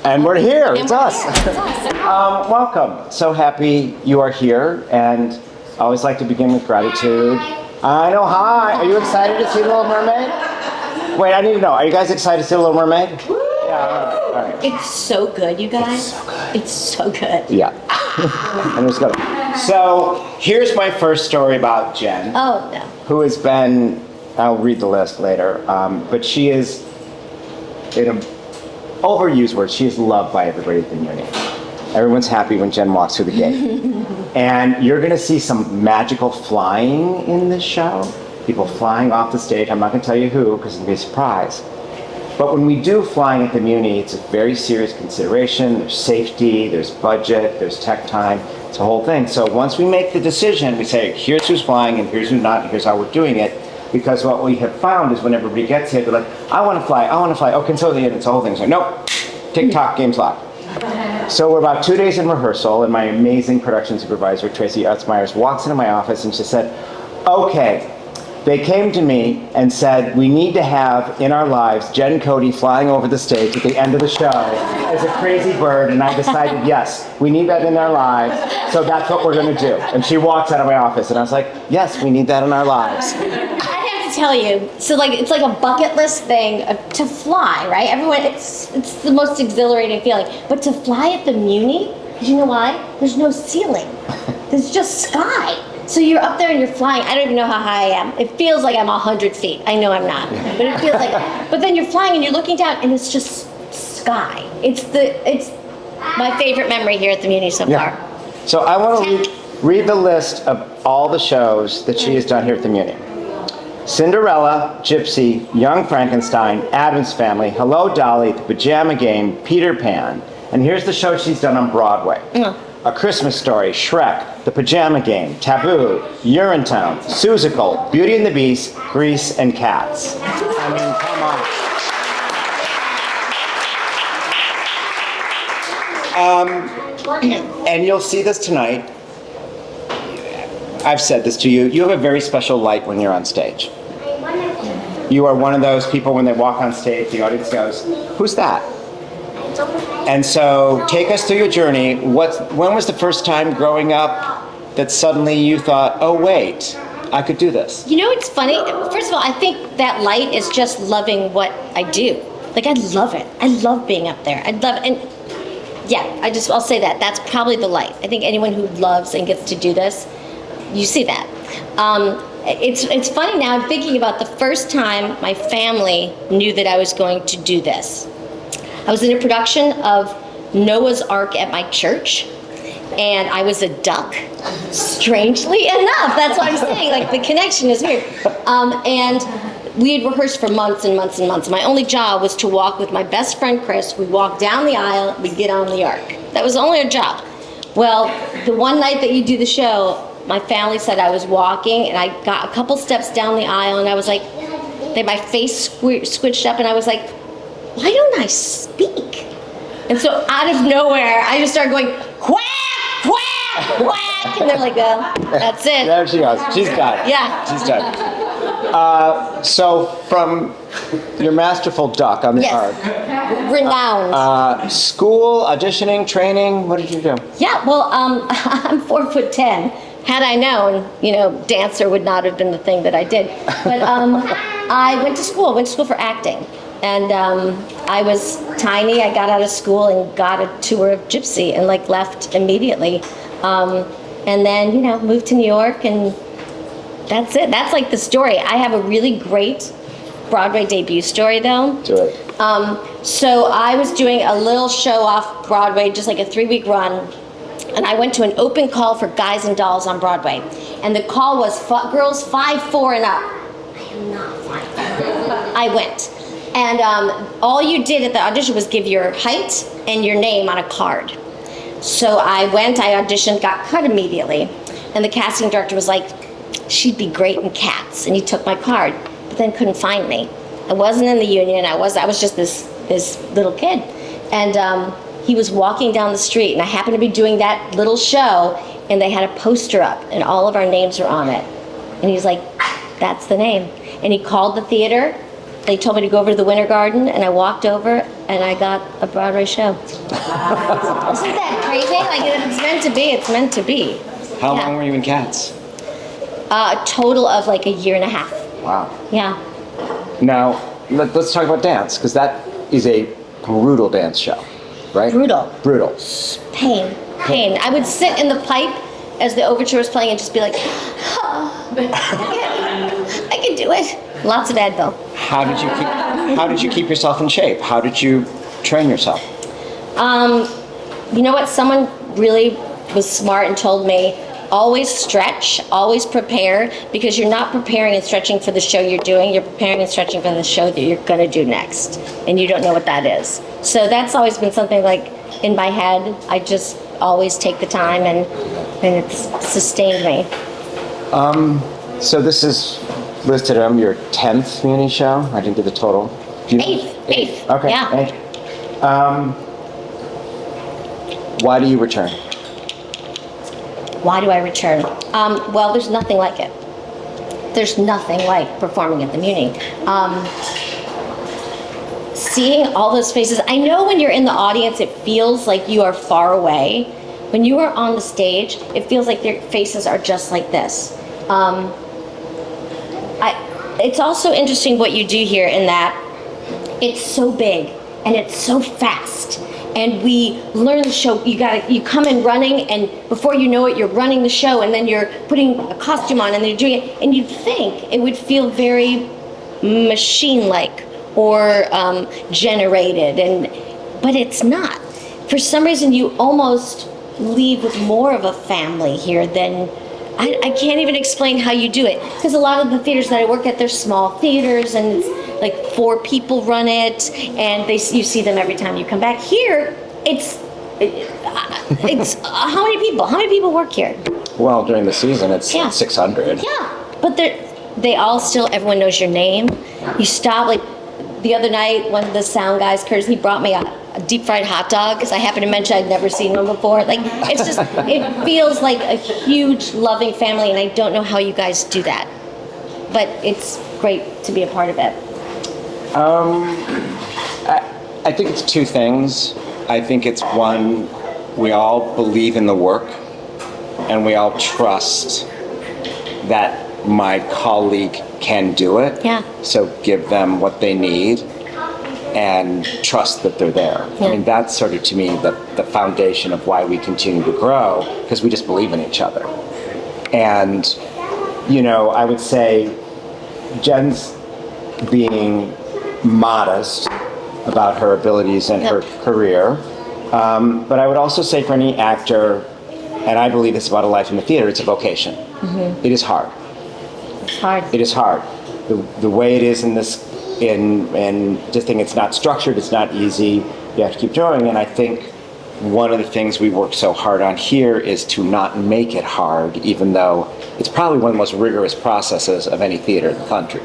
And we're here. It's us. It's us. Welcome. So happy you are here, and I always like to begin with gratitude. I know. Hi. Are you excited to see Little Mermaid? Wait, I need to know. Are you guys excited to see Little Mermaid? Yeah. All right. It's so good, you guys. It's so good. It's so good. Yeah. And let's go. So here's my first story about Jen. Oh no. Who has been, I'll read the list later, but she is, in an overused word, she is loved by everybody at the Muny. Everyone's happy when Jen walks through the gate. And you're gonna see some magical flying in this show. People flying off the stage. I'm not gonna tell you who, because it'll be a surprise. But when we do flying at the Muny, it's a very serious consideration. There's safety, there's budget, there's tech time. It's a whole thing. So once we make the decision, we say, here's who's flying and here's who's not, and here's how we're doing it. Because what we have found is when everybody gets here, they're like, I want to fly. Oh, consolidated. It's the whole thing. So nope, tick-tock, game's locked. So we're about 2 days in rehearsal, and my amazing production supervisor, Tracy Utzmeyers, walks into my office and she said, okay, they came to me and said, we need to have in our lives Jen Cody flying over the stage at the end of the show as a crazy bird, and I decided, yes, we need that in our lives, so that's what we're gonna do. And she walks out of my office, and I was like, yes, we need that in our lives. I have to tell you, so it's like a bucket list thing to fly, right? Everyone, it's the most exhilarating feeling. But to fly at the Muny, because you know why? There's no ceiling. There's just sky. So you're up there and you're flying. I don't even know how high I am. It feels like I'm 100 feet. I know I'm not, but it feels like. But then you're flying and you're looking down and it's just sky. It's my favorite memory here at the Muny so far. So I want to read the list of all the shows that she has done here at the Muny. Cinderella, Gypsy, Young Frankenstein, Addams Family, Hello Dolly, The Pajama Game, Peter Pan. And here's the show she's done on Broadway. A Christmas Story, Shrek, The Pajama Game, Taboo, Urinetown, Seussical, Beauty and the Beast, Grease, and Cats. I mean, come on. And you'll see this tonight. I've said this to you. You have a very special light when you're on stage. You are one of those people when they walk on stage, the audience goes, who's that? And so take us through your journey. When was the first time growing up that suddenly you thought, oh wait, I could do this? You know, it's funny. First of all, I think that light is just loving what I do. Like, I love it. I love being up there. I love it. And yeah, I'll say that. That's probably the light. I think anyone who loves and gets to do this, you see that. It's funny now, I'm thinking about the first time my family knew that I was going to do this. I was in a production of Noah's Ark at my church, and I was a duck. Strangely enough, that's what I'm saying. Like, the connection is weird. And we had rehearsed for months and months and months. My only job was to walk with my best friend Chris. We'd walk down the aisle, we'd get on the ark. That was only our job. Well, the one night that you do the show, my family said I was walking, and I got a couple steps down the aisle, and I was like, my face squished up, and I was like, why don't I speak? And so out of nowhere, I just started going, quack, quack, quack. And they're like, that's it. There she goes. She's got it. Yeah. She's done it. So from your masterful duck on the ark. Renowned. School, auditioning, training, what did you do? Yeah, well, I'm 4'10". Had I known, dancer would not have been the thing that I did. But I went to school for acting. And I was tiny. I got out of school and got a tour of Gypsy and left immediately. And then, moved to New York, and that's it. That's the story. I have a really great Broadway debut story though. Do it. So I was doing a little show off Broadway, just like a 3-week run. And I went to an open call for Guys and Dolls on Broadway. And the call was girls 5'4" and up. I am not 5'4". I went. And all you did at the audition was give your height and your name on a card. So I went, I auditioned, got cut immediately. And the casting director was like, she'd be great in Cats. And he took my card, but then couldn't find me. I wasn't in the union, I was just this little kid. And he was walking down the street, and I happened to be doing that little show, and they had a poster up, and all of our names were on it. And he was like, that's the name. And he called the theater, they told me to go over to the Winter Garden, and I walked over, and I got a Broadway show. Isn't that crazy? Like, if it's meant to be, it's meant to be. How Yeah. long were you in Cats? A total of like a year and a half. Wow. Yeah. Now, let's talk about dance, because that is a brutal dance show, right? Brutal. Brutal. Pain. I would sit in the pipe as the overture was playing and just be like, I can do it. Lots of Advil. How did you keep yourself in shape? How did you train yourself? You know what? Someone really was smart and told me, always stretch, always prepare, because you're not preparing and stretching for the show you're doing, you're preparing and stretching for the show that you're gonna do next, and you don't know what that is. So that's always been something like in my head. I just always take the time, and it's sustained me. So this is listed on your 10th Muny show. I didn't do the total. Eighth. Okay. Yeah. 8. Why do you return? Why do I return? Well, there's nothing like it. There's nothing like performing at the Muny. Seeing all those faces. I know when you're in the audience, it feels like you are far away. When you are on the stage, it feels like their faces are just like this. It's also interesting what you do here in that it's so big and it's so fast. And we learn the show. You come in running, and before you know it, you're running the show, and then you're putting a costume on, and then you're doing it. And you'd think it would feel very machine-like or generated, but it's not. For some reason, you almost leave with more of a family here than. I can't even explain how you do it, because a lot of the theaters that I work at, they're small theaters, and it's like 4 people run it, and you see them every time you come back. Here, it's how many people? How many people work here? Well, during the season, it's 600. Yeah, but they all still. Everyone knows your name. You stop like the other night. One of the sound guys, Curtis, he brought me a deep fried hot dog, because I happened to mention I'd never seen one before. Like, it's just, it feels like a huge loving family, and I don't know how you guys do that, but it's great to be a part of it. I think it's 2 things. I think it's one, we all believe in the work, and we all trust that my colleague can do it. Yeah. So give them what they need and trust that they're there. Yeah. I mean, that's sort of, to me, the foundation of why we continue to grow, because we just believe in each other. And, I would say Jen's being modest about her abilities and her career. But I would also say for any actor, and I believe it's about a life in the theater, it's a vocation. Mm-hmm. It is hard. It's hard. It is hard. The way it is in just think it's not structured, it's not easy. You have to keep doing. And I think one of the things we work so hard on here is to not make it hard, even though it's probably one of the most rigorous processes of any theater in the country.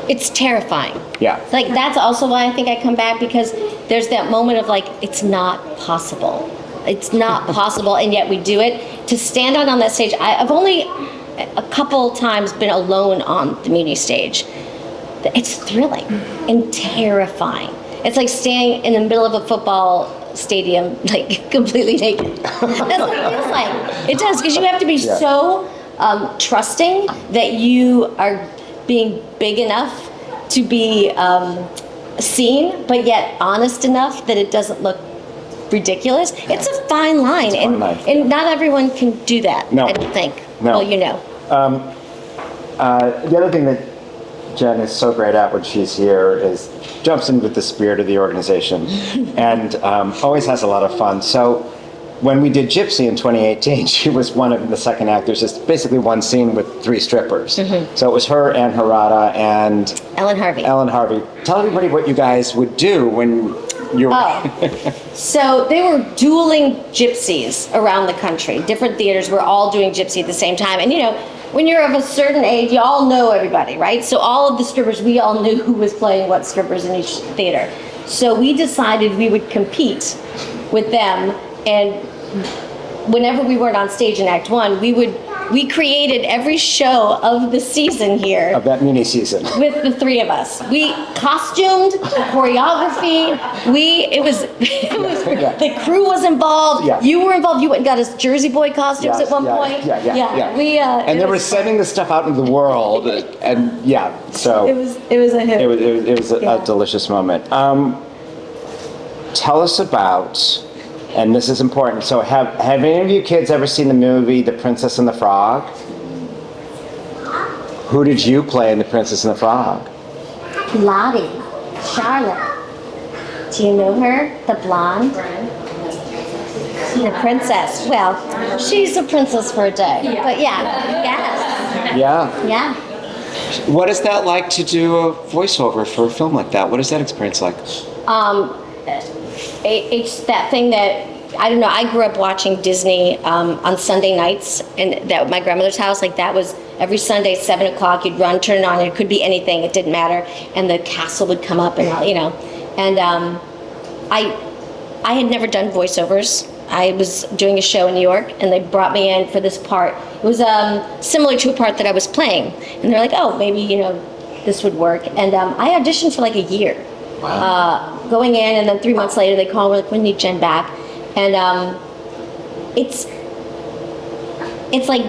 It's terrifying. Yeah. Like, that's also why I think I come back, because there's that moment of like, it's not possible. It's not possible, and yet we do it. To stand out on that stage, I've only a couple times been alone on the Muny stage. It's thrilling and terrifying. It's like standing in the middle of a football stadium, like completely naked. That's what it feels like. It does, because you have to be so trusting that you are being big enough to be seen, but yet honest enough that it doesn't look ridiculous. It's a fine line, and not everyone can do that. No. I don't think. No. Well, The other thing that Jen is so great at when she's here is jumps in with the spirit of the organization and always has a lot of fun. So when we did Gypsy in 2018, she was one of the second actors, just basically one scene with 3 strippers. Mm-hmm. So it was her and Harada and Ellen Harvey. Tell everybody what you guys would do when you were... So they were dueling gypsies around the country. Different theaters were all doing Gypsy at the same time. And when you're of a certain age, you all know everybody, right? So all of the strippers, we all knew who was playing what strippers in each theater. So we decided we would compete with them, and whenever we weren't on stage in Act 1, we would We created every show of the season here Of that Muny season. with the three of us. We costumed, choreography. The crew was involved. Yeah. You were involved. You went and got us Jersey Boy costumes at one point. Yeah. it And they were was- sending this stuff out into the world, and yeah, so It was a hit. it was a Yeah. delicious moment. Tell us about, and this is important. So, have any of you kids ever seen the movie The Princess and the Frog? Who did you play in The Princess and the Frog? Lottie, Charlotte. Do you know her? The blonde? The princess. Well, she's a princess for a day. But yes. Yeah. What is that like to do a voiceover for a film like that? What is that experience like? It's that thing that I don't know. I grew up watching Disney on Sunday nights, and that at my grandmother's house. Like that was every Sunday, 7:00. You'd run, turn it on. It could be anything. It didn't matter, and the castle would come up, and And I had never done voiceovers. I was doing a show in New York, and they brought me in for this part. It was similar to a part that I was playing, and they're like, "Oh, maybe this would work." And I auditioned for like a year. Wow. Going in, and then 3 months later they call, we're like, we need Jen back. And it's like,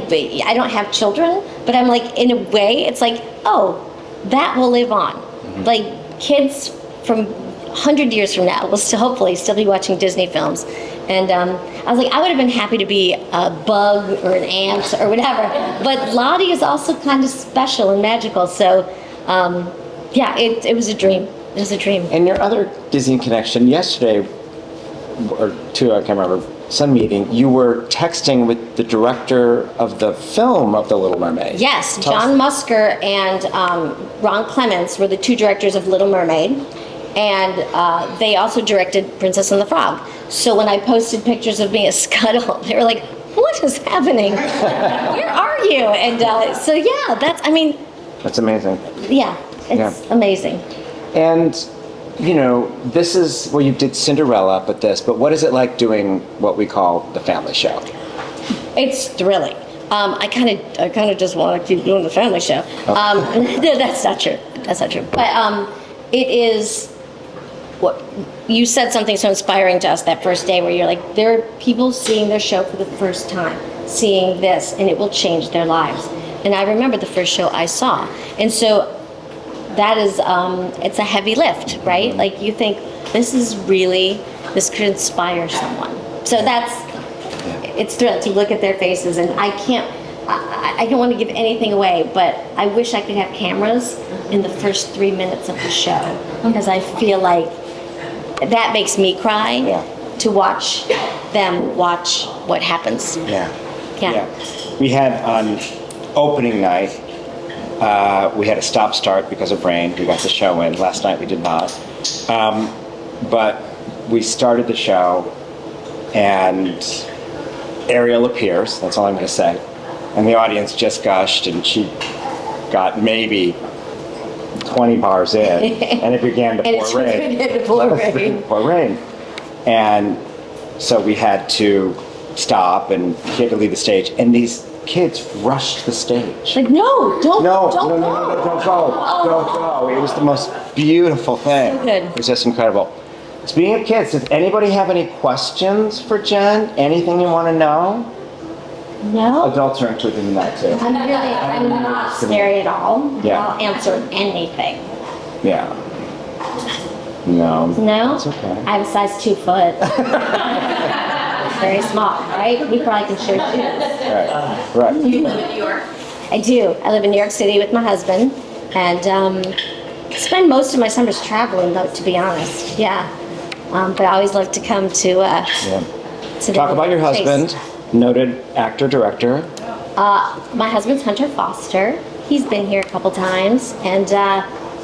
I don't have children, but I'm like, in a way, it's like, oh, that will live on. Mm-hmm. Like kids from 100 years from now will hopefully still be watching Disney films. And I was like, I would have been happy to be a bug or an ant or whatever. But Lottie is also kind of special and magical. So yeah, it was a dream. It was a dream. And your other Disney connection yesterday, or two, I can't remember, some meeting, you were texting with the director of the film of The Little Mermaid. Yes, Tell John us- Musker and Ron Clements were the two directors of Little Mermaid, and they also directed Princess and the Frog. So when I posted pictures of me as Scuttle, they were like, "What is happening? Where are you?" And so yeah, That's amazing. yeah, it's amazing. And, this is, well, you did Cinderella, but what is it like doing what we call the family show? It's thrilling. I kind of just want to keep doing the family show. No, that's not true. That's not true. But it is. What you said something so inspiring to us that first day, where you're like, there are people seeing their show for the first time, seeing this, and it will change their lives. And I remember the first show I saw, and so that is it's a heavy lift, right? Like you think this could inspire someone. So it's thrilling to look at their faces, and I don't want to give anything away, but I wish I could have cameras in the first 3 minutes of the show, because I feel like that makes me cry to watch them watch what happens. Yeah. Yeah. We had on opening night, we had a stop-start because of rain. We got the show in. Last night we did not. But we started the show, and Ariel appears. That's all I'm going to say. And the audience just gushed, and she got maybe 20 bars in, and it began to pour rain. Pour rain. And so we had to stop, and he had to leave the stage. And these kids rushed the stage. Like, no, don't No, go. don't go. Don't go. It was the most beautiful thing. So good. It was just incredible. Speaking of kids, does anybody have any questions for Jen? Anything you want to know? No. Adults are included in that too. I'm not scary at all. Yeah. I'll answer anything. Yeah. No. No? It's okay. I have a size 2 foot. Very small, right? We probably can share shoes. Right. You live in New York? I do. I live in New York City with my husband, and spend most of my summers traveling, though, to be honest. Yeah. But I always love to come to Yeah. to Talk about your States. husband, noted actor, director. My husband's Hunter Foster. He's been here a couple times, and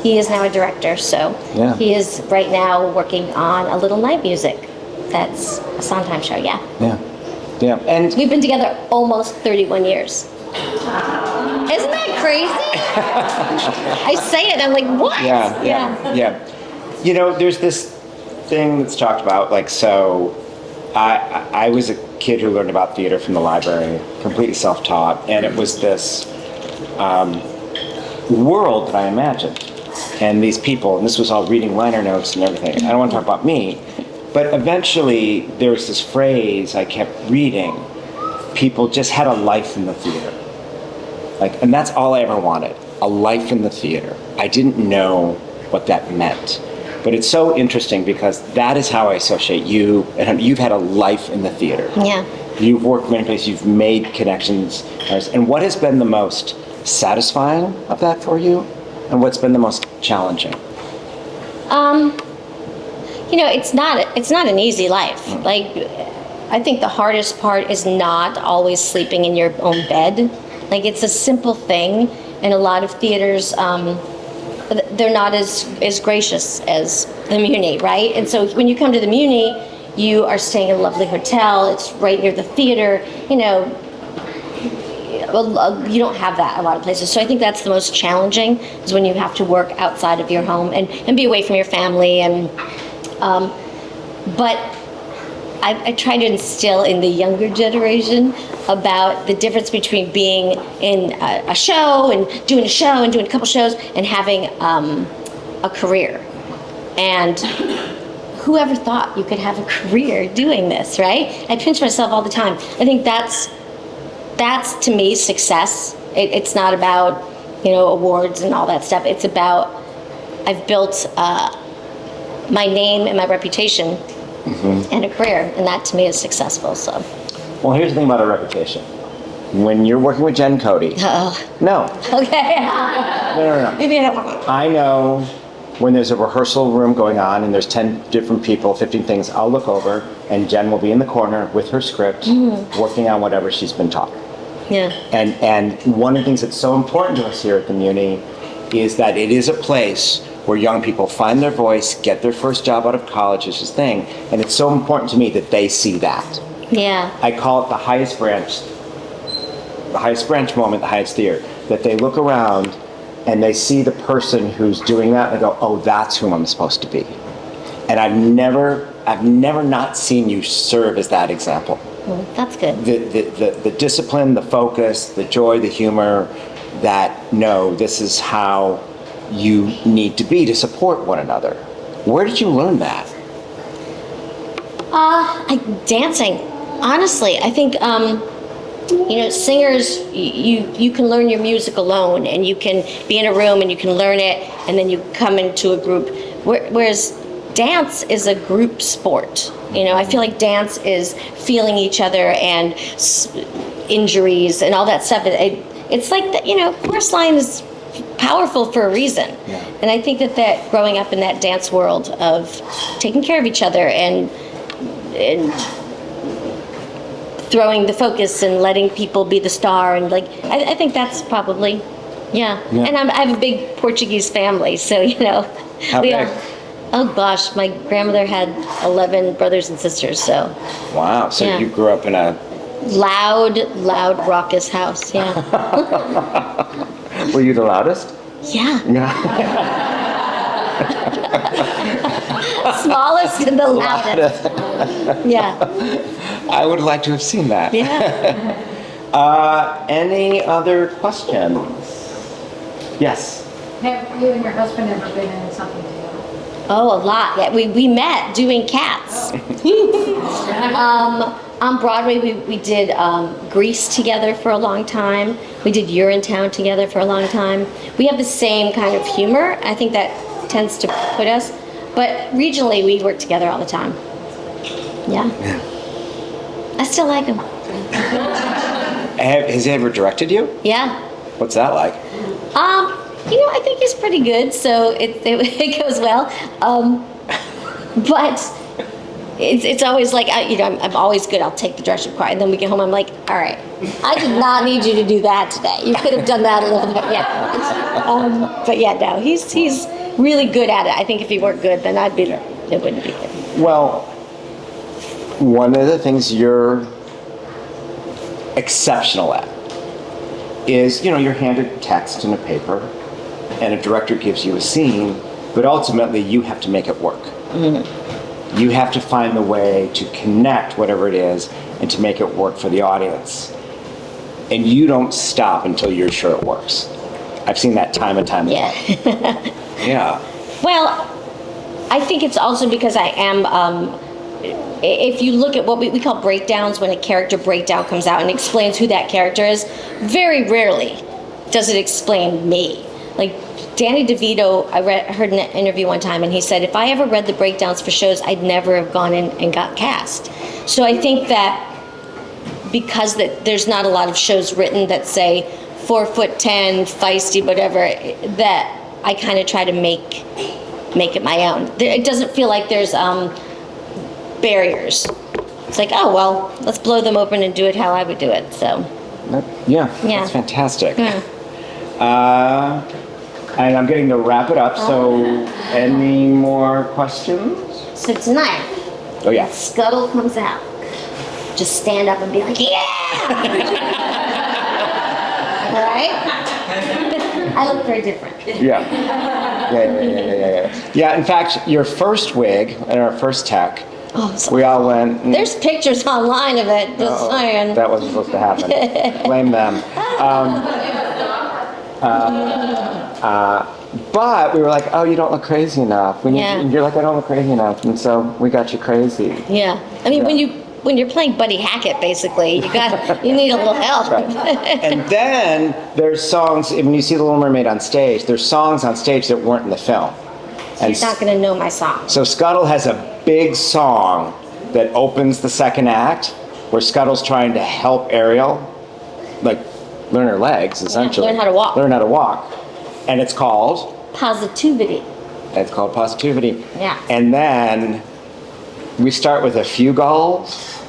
he is now a director. So Yeah. he is right now working on a Little Night Music. That's a Sondheim show. Yeah. Yeah. Yeah. And We've been together almost 31 years. Isn't that crazy? I say it, I'm like, what? yeah. There's this thing that's talked about, like, so I was a kid who learned about theater from the library, completely self-taught, and it was this world that I imagined. And these people, and this was all reading liner notes and everything. I don't want to talk about me, but eventually there was this phrase I kept reading. People just had a life in the theater. Like, and that's all I ever wanted, a life in the theater. I didn't know what that meant. But it's so interesting because that is how I associate you, and you've had a life in the theater. Yeah. You've worked many places, you've made connections. And what has been the most satisfying of that for you? And what's been the most challenging? You know, it's not an easy life. Like, I think the hardest part is not always sleeping in your own bed. Like, it's a simple thing, and a lot of theaters, they're not as gracious as the Muny, right? And so when you come to the Muny, you are staying in a lovely hotel. It's right near the theater. You know, you don't have that a lot of places. So I think that's the most challenging, is when you have to work outside of your home and be away from your family. And but I try to instill in the younger generation about the difference between being in a show and doing a couple shows and having a career. And whoever thought you could have a career doing this, right? I pinch myself all the time. I think that's to me success. It's not about, you know, awards and all that stuff. It's about, I've built my name and my reputation and a career, and that to me is successful. So. Well, here's the thing about a reputation. When you're working with Jen Cody, no. Okay. No. Maybe I don't want to. I know when there's a rehearsal room going on and there's 10 different people, 15 things, I'll look over and Jen will be in the corner with her script, working on whatever she's been taught. Yeah. And one of the things that's so important to us here at the Muny is that it is a place where young people find their voice, get their first job out of college, is this thing, and it's so important to me that they see that. Yeah. I call it the highest branch moment, the highest theater, that they look around and they see the person who's doing that and they go, oh, that's who I'm supposed to be. And I've never not seen you serve as that example. Well, that's good. The discipline, the focus, the joy, the humor, that no, this is how you need to be to support one another. Where did you learn that? Dancing. Honestly, I think, you know, singers, you can learn your music alone, and you can be in a room and you can learn it, and then you come into a group. Whereas dance is a group sport. You know, I feel like dance is feeling each other and injuries and all that stuff. It's like that, you know, chorus line is powerful for a reason. Yeah. And I think that growing up in that dance world of taking care of each other and throwing the focus and letting people be the star, and like, I think that's probably, yeah. And I have a big Portuguese family, so, you know. How big? Oh gosh, my grandmother had 11 brothers and sisters, so. Wow, so Yeah. you grew up in a... Loud, raucous house, yeah. Were you the loudest? Yeah. Yeah. Smallest and the loudest. Yeah. I would like to have seen that. Yeah. Any other questions? Yes. Have you and your husband ever been in something together? Oh, a lot. Yeah, we met doing Cats. On Broadway, we did Grease together for a long time. We did Urinetown together for a long time. We have the same kind of humor. I think that tends to put us. But regionally, we work together all the time. Yeah. I still like him. Has he ever directed you? Yeah. What's that like? You know, I think he's pretty good, so it goes well. But it's always like, you know, I'm always good. I'll take the direction quiet, and then we get home. I'm like, all right, I did not need you to do that today. You could have done that a little bit, yeah. But yeah, no, he's really good at it. I think if he weren't good, then it wouldn't be good. Well, one of the things you're exceptional at is, you know, you're handed text and a paper, and a director gives you a scene, but ultimately you have to make it work. You have to find the way to connect whatever it is and to make it work for the audience. And you don't stop until you're sure it works. I've seen that time and time again. Yeah. Well, I think it's also because I am, if you look at what we call breakdowns, when a character breakdown comes out and explains who that character is, very rarely does it explain me. Like Danny DeVito, I heard in an interview one time, and he said, if I ever read the breakdowns for shows, I'd never have gone in and got cast. So I think that because there's not a lot of shows written that say 4'10", feisty, whatever, that I kind of try to make it my own. It doesn't feel like there's barriers. It's like, oh well, let's blow them open and do it how I would do it. So Yeah, Yeah. that's fantastic. Yeah. And I'm getting to wrap it up, so any more questions? So tonight, Oh yeah. Scuttle comes out. Just stand up and be like, yeah! Right? I look very different. Yeah. Yeah, in fact, your first wig and our first tech, Oh, so we all went, there's pictures online of it, just saying. that wasn't supposed to happen. Blame them. But we were like, oh, you don't look crazy enough. Yeah. You're like, I don't look crazy enough. And so we got you crazy. Yeah. I mean, Yeah. when you're playing Buddy Hackett, basically, you need a little help. And then there's songs, when you see The Little Mermaid on stage, there's songs on stage that weren't in the film. And You're not going to know my song. so Scuttle has a big song that opens the second act, where Scuttle's trying to help Ariel, like, learn her legs, essentially. learn how to walk. Learn how to walk. And it's called Positivity. Positivity. Yeah. And then we start with a few gulls,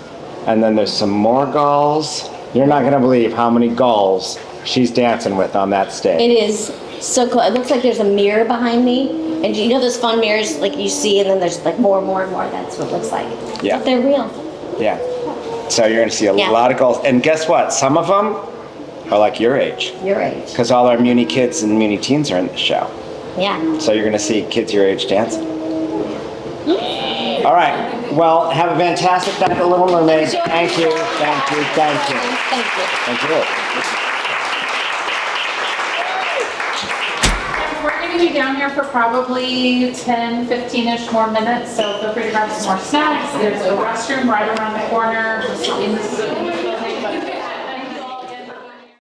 and then there's some more gulls. You're not going to believe how many gulls she's dancing with on that stage. It is so cool. It looks like there's a mirror behind me. And you know those fun mirrors, like you see, and then there's like more and more and more. That's what it looks like. Yeah. But they're real. Yeah. So you're going to see a Yeah. lot of gulls. And guess what? Some of them are like your age, Your age. because all our Muny kids and Muny teens are in the show. Yeah. So you're going to see kids your age dancing. All right. Well, have a fantastic night at The Little Mermaid. Thank you. Thank you. Thank you. Thank you. Thank you. We're going to be down here for probably 10, 15-ish more minutes, so feel free to grab some more snacks. There's a restroom right around the corner, just in the